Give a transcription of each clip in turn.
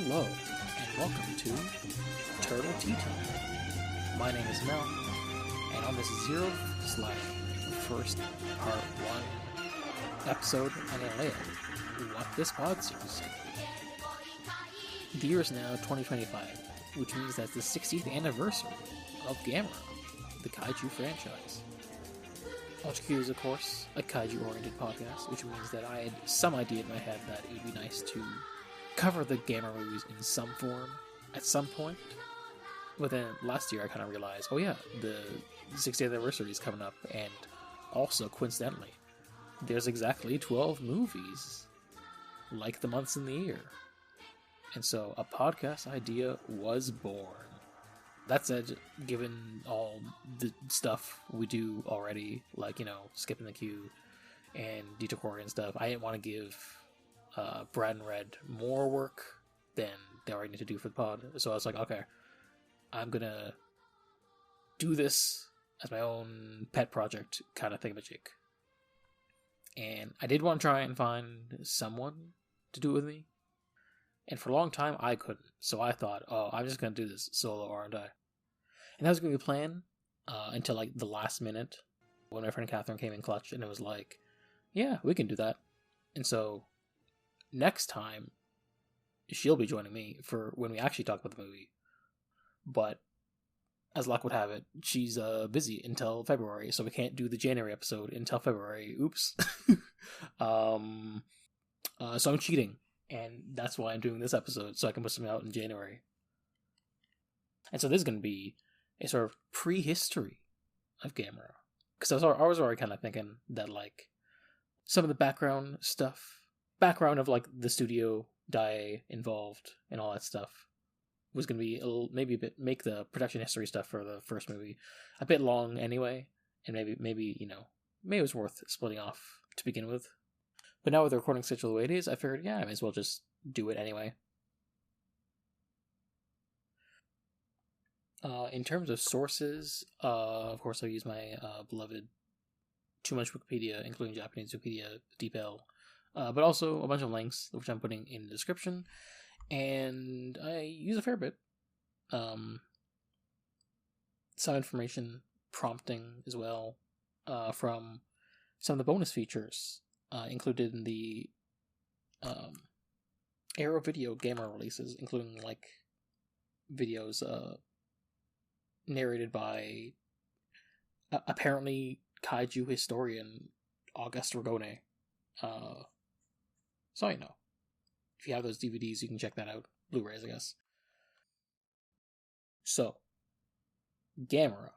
Hello, and welcome to Turtle Tea Time. My name is Mel, and on this 0/first part 1 episode on the What This Pod series. The year is now 2025, which means that's the 60th anniversary of Gamera, the Kaiju franchise. HQ is, of course, a kaiju-oriented podcast, which means that I had some idea in my head that it would be nice to cover the Gamera movies in some form at some point. But then last year I kind of realized, oh yeah, the 60th anniversary is coming up, and also, coincidentally, there's exactly 12 movies, like the months in the year. And so a podcast idea was born. That said, given all the stuff we do already, like, skipping the queue and detour and stuff, I didn't want to give Brad and Red more work than they already need to do for the pod. So I was like, okay, I'm gonna do this as my own pet project kind of thingamajig. And I did want to try and find someone to do it with me. And for a long time, I couldn't. So I thought, I'm just going to do this solo, aren't I? And that was going to be a plan until, like, the last minute when my friend Katherine came in clutch, and it was like, yeah, we can do that. And so next time, she'll be joining me for when we actually talk about the movie. But as luck would have it, she's busy until February, so we can't do the January episode until February. Oops. So I'm cheating. And that's why I'm doing this episode, so I can put something out in January. And so this is going to be a sort of prehistory of Gamera. Because I was already kind of thinking that, like, some of the background of, like, the studio, Daiei involved, and all that stuff, was going to be make the production history stuff for the first movie a bit long anyway. And maybe it was worth splitting off to begin with. But now with the recording schedule the way it is, I figured, yeah, I may as well just do it anyway. In terms of sources, of course I'll use my beloved Too Much Wikipedia, including Japanese Wikipedia, DeepL, but also a bunch of links, which I'm putting in the description, and I use a fair bit. Some information prompting as well, from some of the bonus features included in the Arrow Video Gamera releases, including, like, videos narrated by apparently kaiju historian August Ragone. So if you have those DVDs, you can check that out. Blu-rays, I guess. So, Gamera.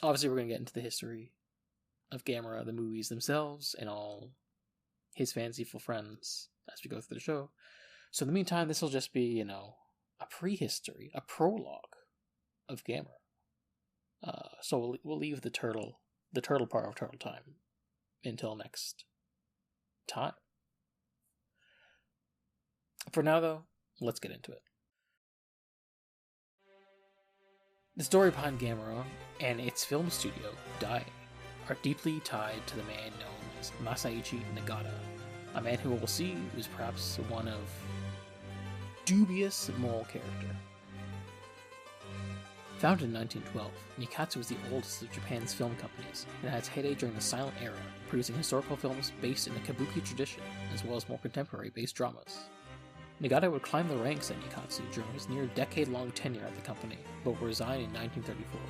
Obviously, we're going to get into the history of Gamera, the movies themselves, and all his fanciful friends as we go through the show. So in the meantime, this will just be, a prehistory, a prologue of Gamera. So we'll leave the turtle part of Turtle Time until next time. For now, though, let's get into it. The story behind Gamera and its film studio, Daiei, are deeply tied to the man known as Masaichi Nagata, a man who we'll see was perhaps one of dubious moral character. Founded in 1912, Nikatsu was the oldest of Japan's film companies and had its heyday during the silent era, producing historical films based in the kabuki tradition, as well as more contemporary-based dramas. Nagata would climb the ranks at Nikatsu during his near-decade-long tenure at the company, but would resign in 1934.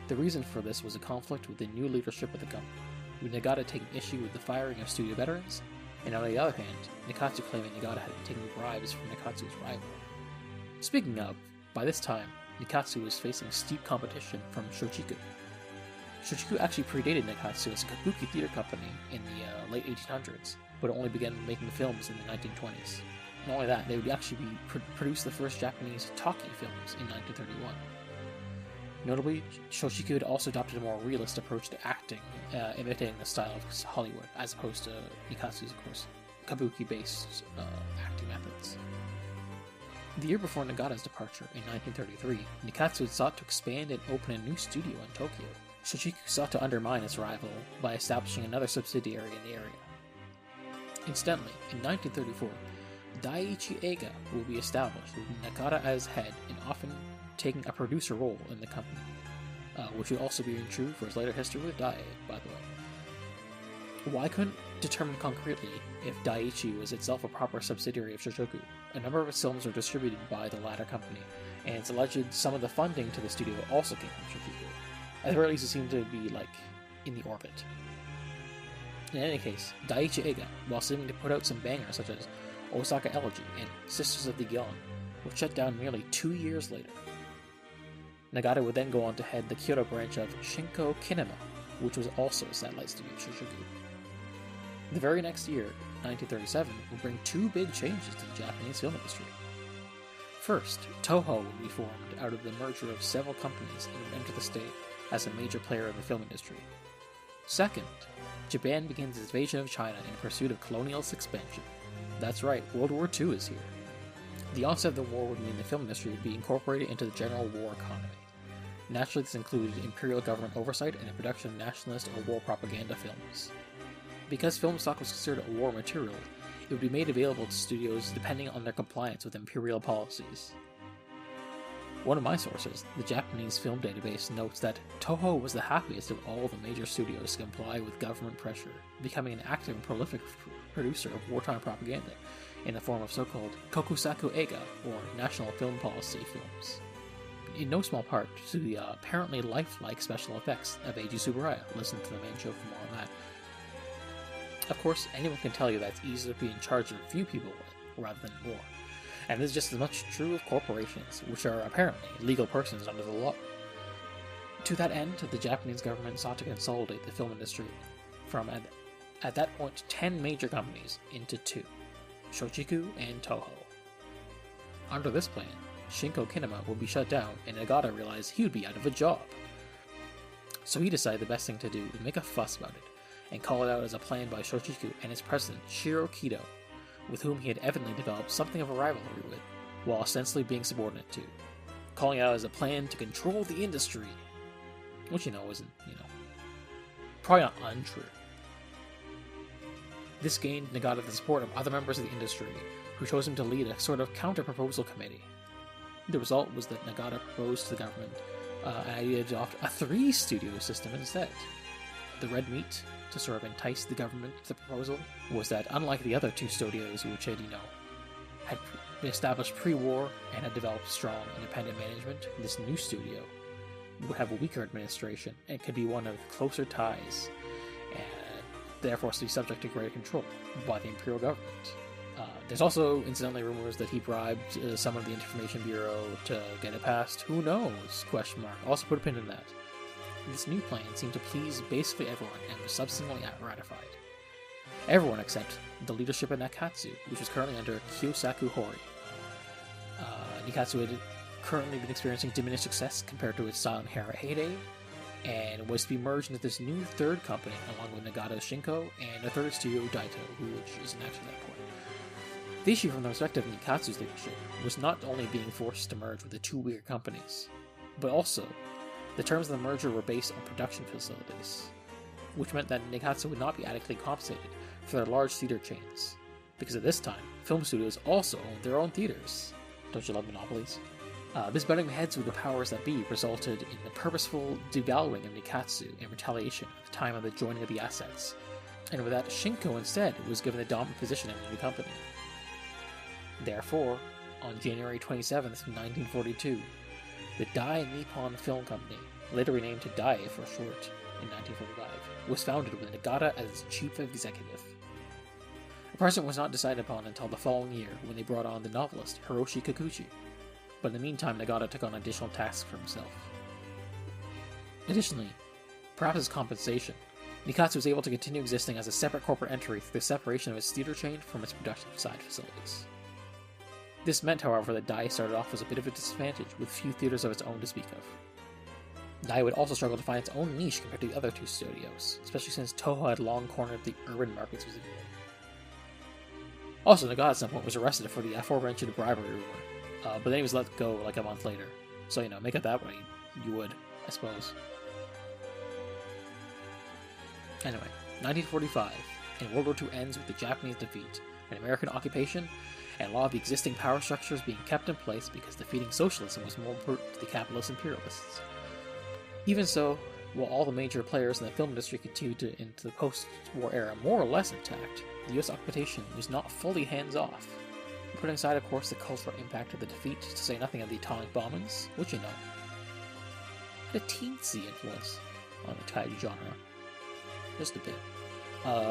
The reason for this was a conflict with the new leadership of the company, with Nagata taking issue with the firing of studio veterans, and on the other hand, Nikatsu claiming Nagata had been taking bribes from Nikatsu's rival. Speaking of, by this time, Nikatsu was facing steep competition from Shochiku. Shochiku actually predated Nikatsu as a kabuki theater company in the late 1800s, but only began making films in the 1920s. Not only that, they would actually produce the first Japanese talkie films in 1931. Notably, Shochiku had also adopted a more realist approach to acting, imitating the style of Hollywood, as opposed to Nikatsu's, of course, kabuki-based acting methods. The year before Nagata's departure, in 1933, Nikatsu had sought to expand and open a new studio in Tokyo. Shochiku sought to undermine its rival by establishing another subsidiary in the area. Incidentally, in 1934, Daiei Eiga will be established, with Nagata as head and often taking a producer role in the company, which would also be true for his later history with Daiei, by the way. While I couldn't determine concretely if Daiei was itself a proper subsidiary of Shochoku, a number of its films are distributed by the latter company, and it's alleged some of the funding to the studio also came from Shochoku. At the very least, it seemed to be, in the orbit. In any case, Daiei Eiga, while seeming to put out some bangers such as Osaka Elegy and Sisters of the Gion, was shut down nearly 2 years later. Nagata would then go on to head the Kyoto branch of Shinko Kinema, which was also a satellite studio of Shochoku. The very next year, 1937, would bring 2 big changes to the Japanese film industry. First, Toho would be formed out of the merger of several companies and would enter the state as a major player in the film industry. Second, Japan begins its invasion of China in pursuit of colonialist expansion. That's right, World War II is here. The onset of the war would mean the film industry would be incorporated into the general war economy. Naturally, this included imperial government oversight and the production of nationalist or war propaganda films. Because film stock was considered a war material, it would be made available to studios depending on their compliance with imperial policies. One of my sources, the Japanese Film Database, notes that Toho was the happiest of all the major studios to comply with government pressure, becoming an active and prolific producer of wartime propaganda in the form of so-called kokusaku eiga, or national film policy films. In no small part to the apparently lifelike special effects of Eiji Tsuburaya. Listen to the main show for more on that. Of course, anyone can tell you that it's easier to be in charge of a few people rather than more. And this is just as much true of corporations, which are apparently legal persons under the law. To that end, the Japanese government sought to consolidate the film industry from, at that point, 10 major companies into 2, Shochiku and Toho. Under this plan, Shinko Kinema would be shut down, and Nagata realized he would be out of a job. So he decided the best thing to do was make a fuss about it, and call it out as a plan by Shochiku and its president, Shiro Kido, with whom he had evidently developed something of a rivalry with, while ostensibly being subordinate to, calling it out as a plan to control the industry, which isn't, probably not untrue. This gained Nagata the support of other members of the industry, who chose him to lead a sort of counter-proposal committee. The result was that Nagata proposed to the government an idea to adopt a 3-studio system instead. The red meat, to sort of entice the government to the proposal, was that unlike the other 2 studios which had been established pre-war and had developed strong independent management, this new studio would have a weaker administration and could be one of closer ties, and therefore to be subject to greater control by the imperial government. There's also, incidentally, rumors that he bribed some of the Information Bureau to get it passed. Who knows? ? Also put a pin in that. This new plan seemed to please basically everyone and was subsequently ratified. Everyone except the leadership of Nikatsu, which was currently under Kyosaku Hori. Nikatsu had currently been experiencing diminished success compared to its silent era heyday, and was to be merged into this new 3rd company along with Nagata's Shinko and a 3rd studio, Daito, which isn't actually that point. The issue from the perspective of Nikatsu's leadership was not only being forced to merge with the 2 weaker companies, but also the terms of the merger were based on production facilities, which meant that Nikatsu would not be adequately compensated for their large theater chains, because at this time, film studios also owned their own theaters. Don't you love monopolies? This butting heads with the powers that be resulted in the purposeful devaluing of Nikatsu in retaliation at the time of the joining of the assets, and with that, Shinko instead was given the dominant position in the new company. Therefore, on January 27th, 1942, the Daiei Nippon Film Company, later renamed to Daiei for short in 1945, was founded with Nagata as its chief executive. The president was not decided upon until the following year when they brought on the novelist Hiroshi Kikuchi, but in the meantime Nagata took on additional tasks for himself. Additionally, perhaps as compensation, Nikatsu was able to continue existing as a separate corporate entity through the separation of its theater chain from its production side facilities. This meant, however, that Daiei started off as a bit of a disadvantage, with few theaters of its own to speak of. Daiei would also struggle to find its own niche compared to the other 2 studios, especially since Toho had long cornered the urban markets specifically. Also, Nagata at some point was arrested for the aforementioned bribery rumor, but then he was let go a month later. So, make it that way, you would, I suppose. Anyway, 1945, and World War II ends with the Japanese defeat, an American occupation, and a lot of the existing power structures being kept in place because defeating socialism was more important to the capitalist imperialists. Even so, while all the major players in the film industry continued into the post-war era more or less intact, the US occupation was not fully hands-off. Putting aside, of course, the cultural impact of the defeat, to say nothing of the atomic bombings, which, had a teensy influence on the kaiju genre. Just a bit.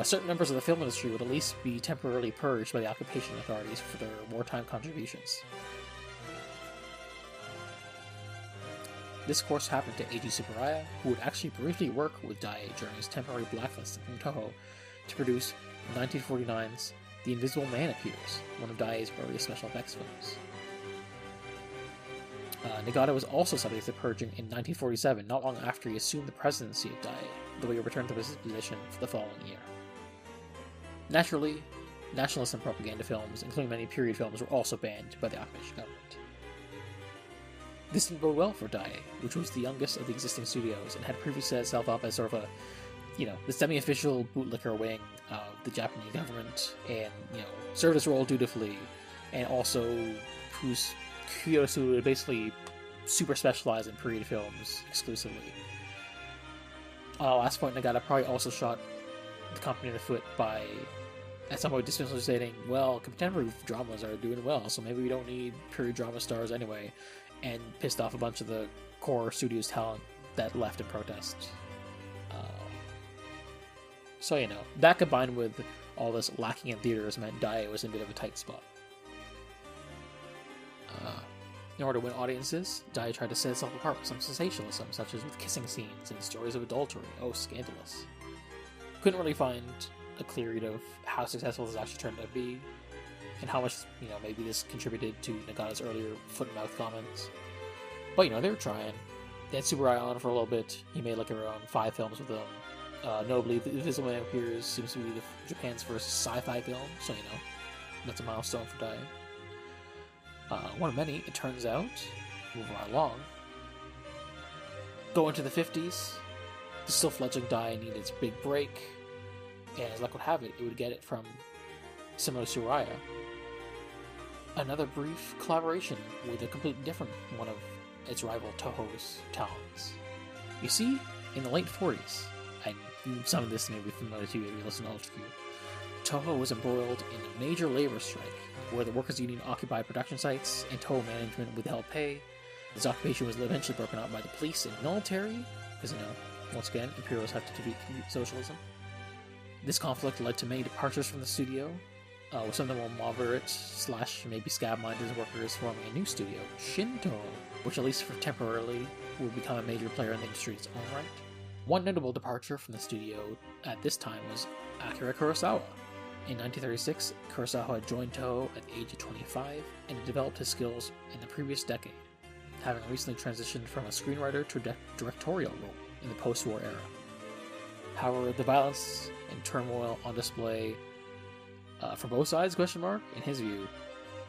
Certain members of the film industry would at least be temporarily purged by the occupation authorities for their wartime contributions. This, of course, happened to Eiji Tsuburaya, who would actually briefly work with Daiei during his temporary blacklisting from Toho to produce 1949's The Invisible Man Appears, one of Daei's earliest special effects films. Nagata was also subject to purging in 1947, not long after he assumed the presidency of Daiei, though he returned to his position for the following year. Naturally, nationalist and propaganda films, including many period films, were also banned by the occupation government. This didn't bode well for Daiei, which was the youngest of the existing studios and had previously set itself up as sort of a, the semi-official bootlicker wing of the Japanese government, and, served its role dutifully, and also whose Kyosu would basically super specialize in period films exclusively. Last point, Nagata probably also shot the company in the foot by, at some point, dismissively stating, well, contemporary dramas are doing well, so maybe we don't need period drama stars anyway, and pissed off a bunch of the core studios talent that left in protest. So, that combined with all this lacking in theaters meant Daiei was in a bit of a tight spot. In order to win audiences, Daiei tried to set itself apart with some sensationalism, such as with kissing scenes and stories of adultery. Oh, scandalous. Couldn't really find a clear read of how successful this actually turned out to be, and how much, maybe this contributed to Nagata's earlier foot-and-mouth comments. But, they were trying. They had Tsuburaya on for a little bit. He made, around 5 films with them. Notably, The Invisible Man Appears seems to be Japan's first sci-fi film, so, that's a milestone for Daiei. One of many, it turns out. Moving right along. Go into the 50s. The still fledgling Daiei needed its big break, and as luck would have it, it would get it from, similar to Tsuburaya, another brief collaboration with a completely different one of its rival Toho's talents. You see, in the late 40s, and some of this may be familiar to you if you listen to Ultra Q, Toho was embroiled in a major labor strike, where the workers' union occupied production sites and Toho management withheld pay. This occupation was eventually broken up by the police and military, because, once again, imperialists have to defeat socialism. This conflict led to many departures from the studio, with some of the more moderate / maybe scab-minded workers forming a new studio, Shinto, which at least for temporarily would become a major player in the industry in its own right. One notable departure from the studio at this time was Akira Kurosawa. In 1936, Kurosawa had joined Toho at the age of 25 and had developed his skills in the previous decade, having recently transitioned from a screenwriter to a directorial role in the post-war era. However, the violence and turmoil on display from both sides, in his view,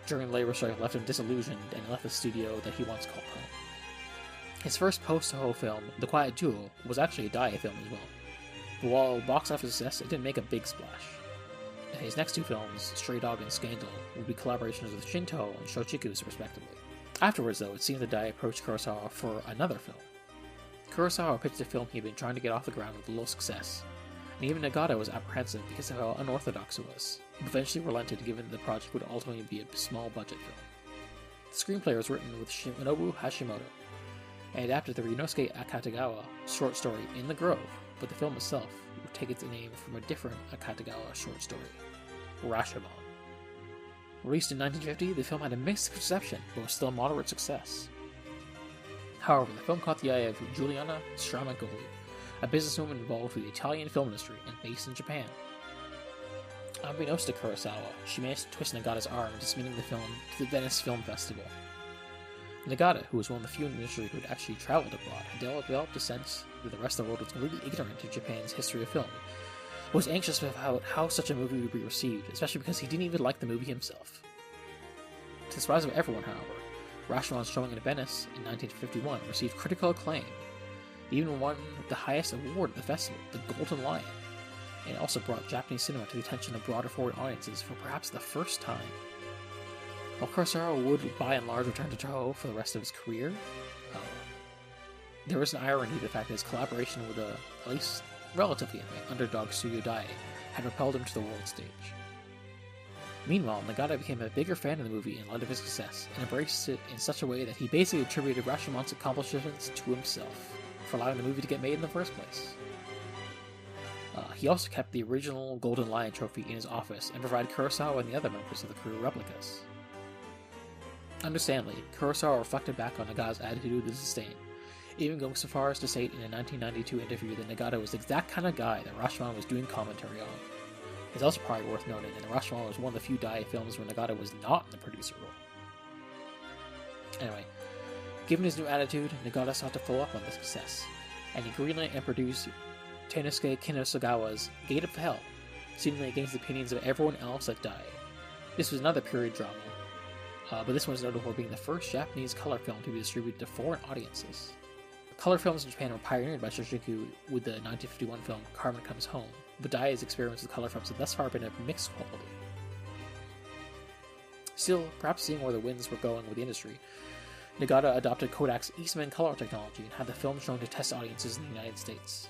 during the labor strike left him disillusioned and left the studio that he once called home. His first post-Toho film, The Quiet Duel, was actually a Daiei film as well, but while a box office success, it didn't make a big splash. His next 2 films, Stray Dog and Scandal, would be collaborations with Shinto and Shochiku, respectively. Afterwards, though, it seemed that Daiei approached Kurosawa for another film. Kurosawa pitched a film he had been trying to get off the ground with little success, and even Nagata was apprehensive because of how unorthodox it was, but eventually relented given that the project would ultimately be a small-budget film. The screenplay was written with Shinobu Hashimoto, and adapted the Ryunosuke Akutagawa short story In the Grove, but the film itself would take its name from a different Akutagawa short story, Rashomon. Released in 1950, the film had a mixed reception, but was still a moderate success. However, the film caught the eye of Giuliana Stramagoli, a businesswoman involved with the Italian film industry and based in Japan. Unbeknownst to Kurosawa, she managed to twist Nagata's arm into submitting the film to the Venice Film Festival. Nagata, who was one of the few in the industry who had actually traveled abroad, had developed a sense that the rest of the world was completely ignorant of Japan's history of film, was anxious about how such a movie would be received, especially because he didn't even like the movie himself. To the surprise of everyone, however, Rashomon's showing in Venice in 1951 received critical acclaim. It even won the highest award at the festival, the Golden Lion, and it also brought Japanese cinema to the attention of broader foreign audiences for perhaps the first time. While Kurosawa would by and large return to Toho for the rest of his career, there was an irony to the fact that his collaboration with at least relatively underdog studio Daiei had propelled him to the world stage. Meanwhile, Nagata became a bigger fan of the movie in light of his success, and embraced it in such a way that he basically attributed Rashomon's accomplishments to himself, for allowing the movie to get made in the first place. He also kept the original Golden Lion trophy in his office, and provided Kurosawa and the other members of the crew replicas. Understandably, Kurosawa reflected back on Nagata's attitude with disdain, even going so far as to state in a 1992 interview that Nagata was the exact kind of guy that Rashomon was doing commentary on. It's also probably worth noting that Rashomon was one of the few Daiei films where Nagata was not in the producer role. Anyway, given his new attitude, Nagata sought to follow up on this success, and he greenlit and produced Teinosuke Kinosagawa's Gate of Hell, seemingly against the opinions of everyone else at Daiei. This was another period drama, but this one is notable for being the first Japanese color film to be distributed to foreign audiences. Color films in Japan were pioneered by Shochiku with the 1951 film Carmen Comes Home, but Daiei's experience with color films have thus far been of mixed quality. Still, perhaps seeing where the winds were going with the industry, Nagata adopted Kodak's Eastman color technology and had the film shown to test audiences in the United States.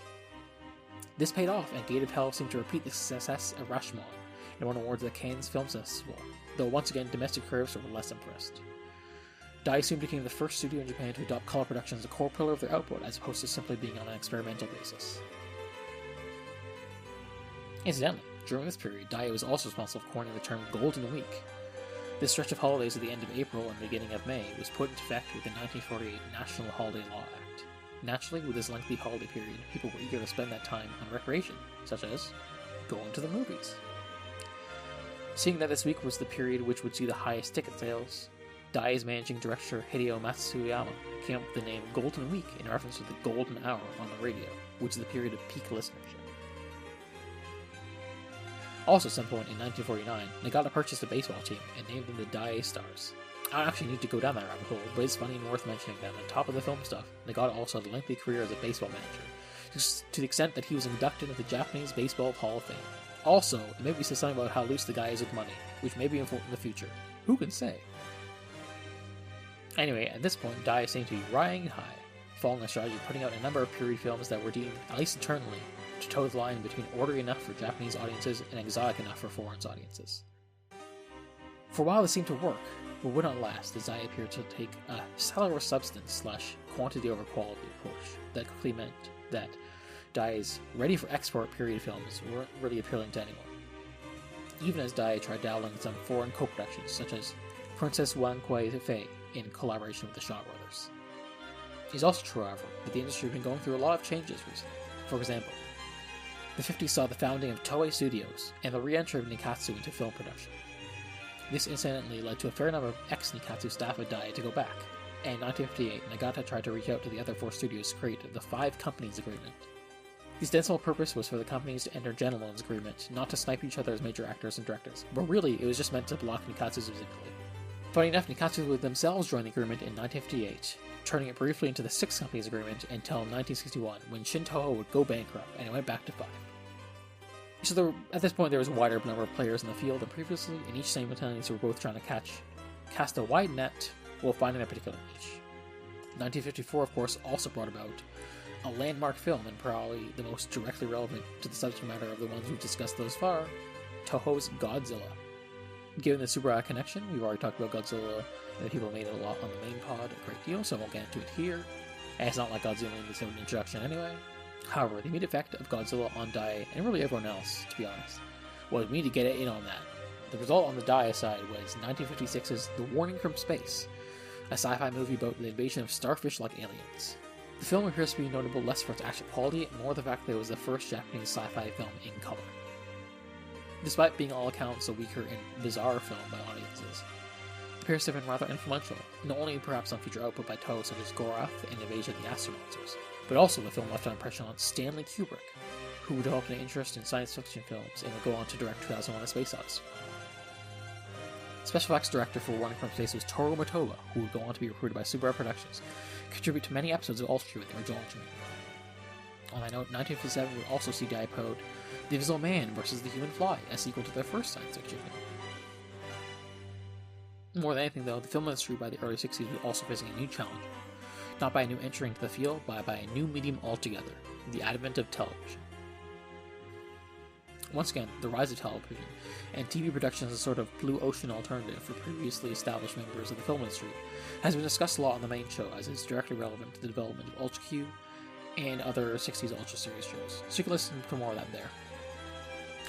This paid off, and Gate of Hell seemed to repeat the success of Rashomon and won awards at the Cannes Film Festival, though once again domestic critics were less impressed. Daiei soon became the first studio in Japan to adopt color production as a core pillar of their output, as opposed to simply being on an experimental basis. Incidentally, during this period, Daiei was also responsible for coining the term Golden Week. This stretch of holidays at the end of April and beginning of May was put into effect with the 1948 National Holiday Law Act. Naturally, with this lengthy holiday period, people were eager to spend that time on recreation, such as going to the movies. Seeing that this week was the period which would see the highest ticket sales, Daiei's managing director Hideo Matsuyama came up with the name Golden Week in reference to the golden hour on the radio, which is the period of peak listenership. Also, at some point in 1949, Nagata purchased a baseball team and named them the Daiei Stars. I don't actually need to go down that rabbit hole, but it's funny and worth mentioning that on top of the film stuff, Nagata also had a lengthy career as a baseball manager, to the extent that he was inducted into the Japanese Baseball Hall of Fame. Also, it maybe says something about how loose the guy is with money, which may be important in the future. Who can say? Anyway, at this point, Daiei seemed to be riding high, following a strategy of putting out a number of period films that were deemed, at least internally, to toe the line between orderly enough for Japanese audiences and exotic enough for foreign audiences. For a while this seemed to work, but would not last, as Daiei appeared to take a seller over substance / quantity over quality approach that quickly meant that Daiei's ready for export period films weren't really appealing to anyone. Even as Daiei tried dabbling in some foreign co-productions, such as Princess Wan Kuei Fei in collaboration with the Shaw Brothers. It's also true, however, that the industry has been going through a lot of changes recently. For example, the 50s saw the founding of Toei Studios and the re-entry of Nikatsu into film production. This incidentally led to a fair number of ex-Nikatsu staff at Daiei to go back, and in 1958, Nagata tried to reach out to the other four studios to create the Five Companies Agreement. The ostensible purpose was for the companies to enter gentlemen's agreement, not to snipe each other as major actors and directors, but really it was just meant to block Nikatsu's musically. Funny enough, Nikatsu would themselves join the agreement in 1958, turning it briefly into the Six Companies Agreement until 1961, when Shin Toho would go bankrupt, and it went back to 5. So at this point there was a wider number of players in the field than previously, and each simultaneously were both trying to cast a wide net while finding a particular niche. 1954, of course, also brought about a landmark film, and probably the most directly relevant to the subject matter of the ones we've discussed thus far, Toho's Godzilla. Given the Subaraya connection, we've already talked about Godzilla, and the people made it a lot on the main pod a great deal, so I won't get into it here, and it's not like Godzilla needs an introduction anyway. However, the immediate effect of Godzilla on Daiei, and really everyone else, to be honest, was we need to get in on that. The result on the Daiei side was 1956's The Warning from Space, a sci-fi movie about the invasion of starfish-like aliens. The film appears to be notable less for its actual quality, and more the fact that it was the first Japanese sci-fi film in color. Despite being all accounts a weaker and bizarre film by audiences, it appears to have been rather influential, not only perhaps on future output by Toho such as Gorath and Invasion of the Astro Monsters, but also the film left an impression on Stanley Kubrick, who developed an interest in science fiction films and would go on to direct 2001: A Space Odyssey. Special effects director for Warning from Space was Toru Motoba, who would go on to be recruited by Subaraya Productions, contribute to many episodes of Ultra with the original Ultraman. On that note, 1957 would also see Daiei Pod The Invisible Man vs. the Human Fly, a sequel to their first science fiction film. More than anything, though, the film industry by the early 60s was also facing a new challenge. Not by a new entry into the field, but by a new medium altogether, the advent of television. Once again, the rise of television, and TV production as a sort of blue ocean alternative for previously established members of the film industry, has been discussed a lot on the main show, as it is directly relevant to the development of Ultra Q and other 60s Ultra Series shows, so you can listen for more of that there.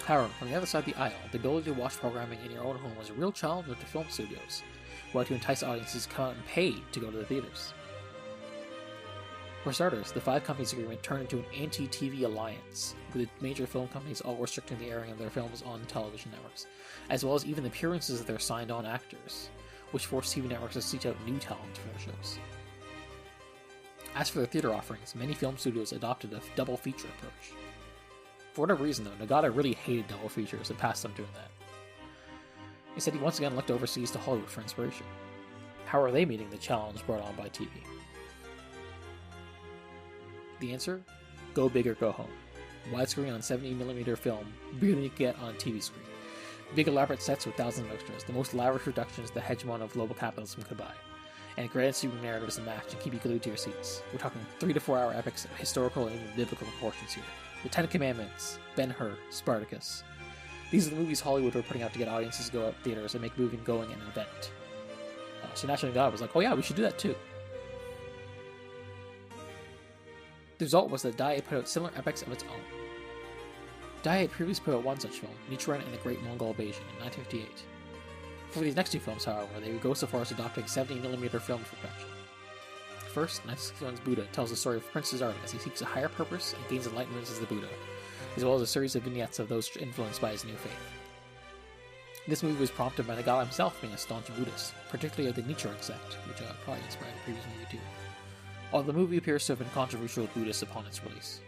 However, from the other side of the aisle, the ability to watch programming in your own home was a real challenge to film studios, who had to entice audiences to come out and pay to go to the theaters. For starters, the 5 companies agreement turned into an anti-TV alliance, with major film companies all restricting the airing of their films on television networks, as well as even the appearances of their signed-on actors, which forced TV networks to seek out new talent for their shows. As for their theater offerings, many film studios adopted a double feature approach. For whatever reason, though, Nagata really hated double features and passed on doing that. Instead, he once again looked overseas to Hollywood for inspiration. How are they meeting the challenge brought on by TV? The answer? Go big or go home. Widescreen on 70mm film, bigger than you get on a TV screen. Big elaborate sets with thousands of extras, the most lavish reductions the hegemon of global capitalism could buy. And grand sweeping narratives to match and keep you glued to your seats. We're talking 3 to 4 hour epics of historical and even biblical proportions here. The Ten Commandments, Ben-Hur, Spartacus. These are the movies Hollywood were putting out to get audiences to go out to theaters and make movie going an event. So naturally God was like, oh yeah, we should do that too. The result was that Daiei put out similar epics of its own. Daiei had previously put out one such film, Nichiren and the Great Mongol Invasion, in 1958. For these next 2 films, however, they would go so far as adopting 70mm film for production. First, 1961's Buddha tells the story of Prince Siddhartha as he seeks a higher purpose and gains enlightenment as the Buddha, as well as a series of vignettes of those influenced by his new faith. This movie was prompted by Nagata himself being a staunch Buddhist, particularly of the Nichiren sect, which probably inspired the previous movie too. Although the movie appears to have been controversial with Buddhists upon its release.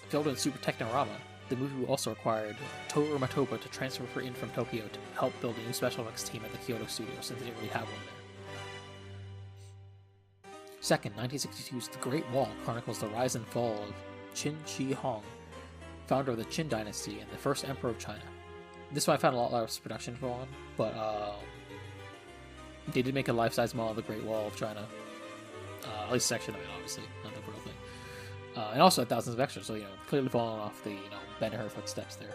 Filmed in Super Technorama, the movie also required Toru Matoba to transfer in from Tokyo to help build a new special effects team at the Kyoto studio, since they didn't really have one there. Second, 1962's The Great Wall chronicles the rise and fall of Qin Shi Huang, founder of the Qin dynasty and the first emperor of China. This one I found a lot less production for on, but they did make a life-size model of the Great Wall of China. At least a section of it, obviously, not the real thing. And also had thousands of extras, so, clearly falling off the, Ben-Hur footsteps there.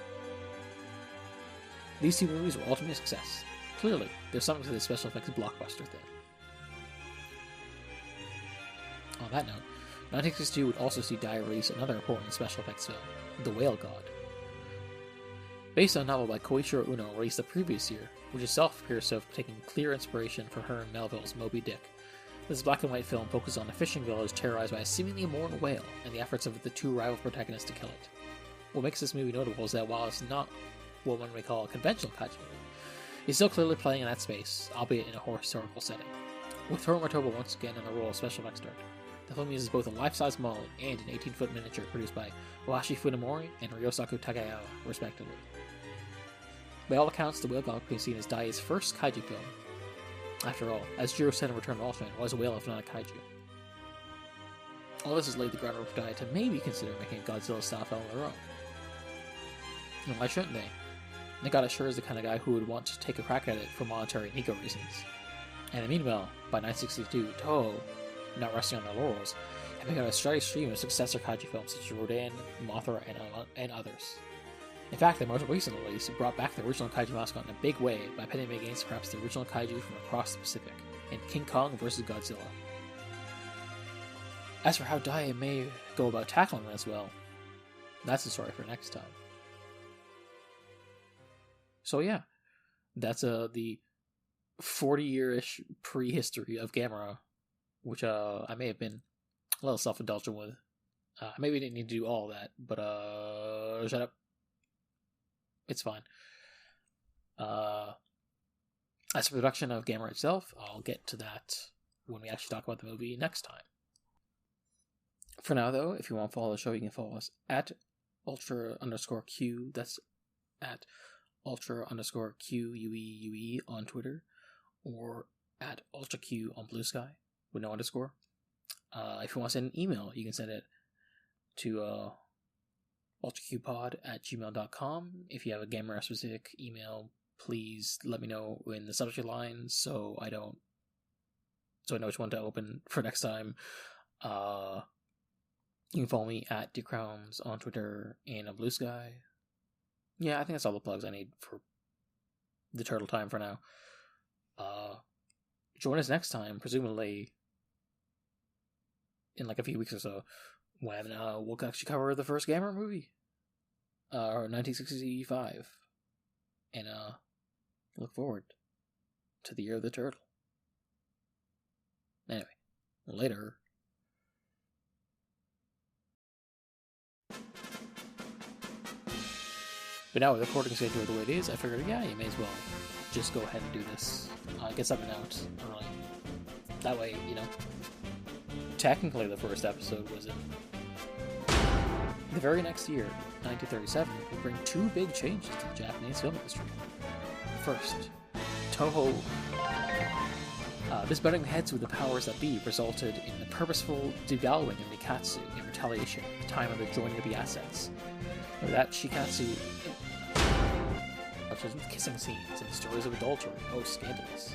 These 2 movies were ultimately a success. Clearly, there's something to the special effects blockbuster thing. On that note, 1962 would also see Daiei release another important special effects film, The Whale God. Based on a novel by Koichiro Uno released the previous year, which itself appears to have taken clear inspiration from Herman Melville's Moby Dick. This black and white film focuses on a fishing village terrorized by a seemingly immortal whale and the efforts of the 2 rival protagonists to kill it. What makes this movie notable is that while it's not what one may call a conventional kaiju movie, it's still clearly playing in that space, albeit in a historical setting. With Toru Matoba once again in the role of special effects director, the film uses both a life-size model and an 18-foot miniature produced by Ohashi Funimori and Ryosaku Tagayama, respectively. By all accounts, The Whale God can be seen as Daiei's first kaiju film. After all, as Jiro said in Return of Ultraman, was a whale if not a kaiju. All this has laid the groundwork for Daiei to maybe consider making a Godzilla-style film of their own. And why shouldn't they? Nagata sure is the kind of guy who would want to take a crack at it for monetary and ego reasons. And meanwhile, by 1962, Toho, not resting on their laurels, had begun a steady stream of successor kaiju films such as Rodan, Mothra, and others. In fact, their most recent release brought back the original kaiju mascot in a big way by pitting him against perhaps the original kaiju from across the Pacific, in King Kong vs. Godzilla. As for how Daiei may go about tackling them as well, that's a story for next time. So yeah, that's the 40-year-ish prehistory of Gamera, which I may have been a little self-indulgent with. Maybe didn't need to do all that, but shut up. It's fine. As for the production of Gamera itself, I'll get to that when we actually talk about the movie next time. For now, though, if you want to follow the show, you can follow us at ultra_Q. That's at ultra_QUEUE on Twitter, or at ultraQ on Blue Sky with no underscore. If you want to send an email, you can send it to ultraqpod@gmail.com. If you have a Gamera specific email, please let me know in the subject line so I know which one to open for next time. You can follow me at DeCrowns on Twitter and on Blue Sky. Yeah, I think that's all the plugs I need for the turtle time for now. Join us next time, presumably in like a few weeks or so, when we'll actually cover the first Gamera movie, or 1965, and look forward to the Year of the Turtle. Anyway, later. But now with the recording schedule the way it is, I figured, yeah, you may as well just go ahead and do this. Get something out early. That way, you know, technically the first episode was in the very next year, 1937, would bring two big changes to the Japanese film industry. First, Toho. This butting heads with the powers that be resulted in the purposeful devaluing of Nikatsu in retaliation at the time of the joining of the assets. That Shikatsu, such as with kissing scenes and stories of adultery, oh scandalous,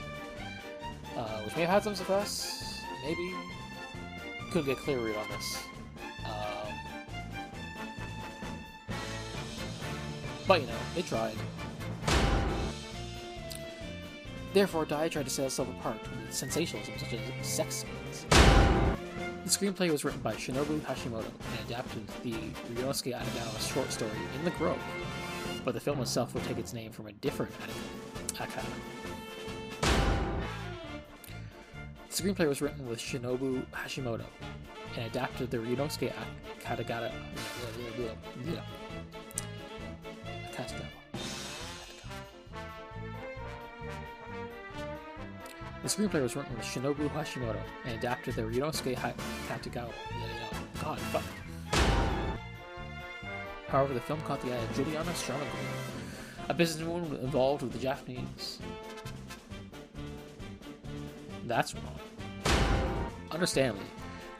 which may have had some success, maybe. Couldn't get a clear read on this. But you know, it tried. Therefore, Daiei tried to set itself apart with sensationalism such as sex scenes. The screenplay was written by Shinobu Hashimoto and adapted the Ryunosuke Akagawa short story In the Grove, but the film itself would take its name from a different Akagawa. The screenplay was written with Shinobu Hashimoto and adapted the Ryunosuke Akagawa. The screenplay was written with Shinobu Hashimoto and adapted the Ryunosuke Katagawa. God, fuck. However, the film caught the eye of Juliana Stramago, a businesswoman involved with the Japanese. That's wrong. Understandably,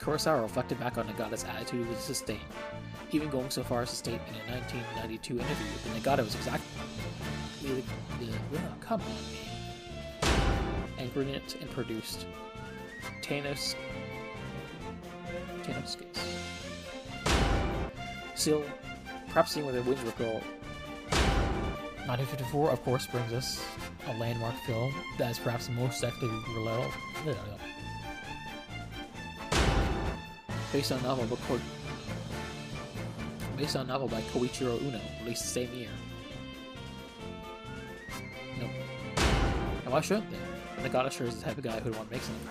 Kurosawa reflected back on Nagata's attitude with disdain, even going so far as to state in a 1992 interview that Nagata was exactly come on me, and greenlit and produced Tanos case. Still, perhaps seeing with a Windsor Girl, 1954 of course brings us a landmark film that is perhaps most actively relatable. Based on a novel by Koichiro Uno, released the same year. Nope. And why shouldn't they? Nagata sure is the type of guy who'd want to make something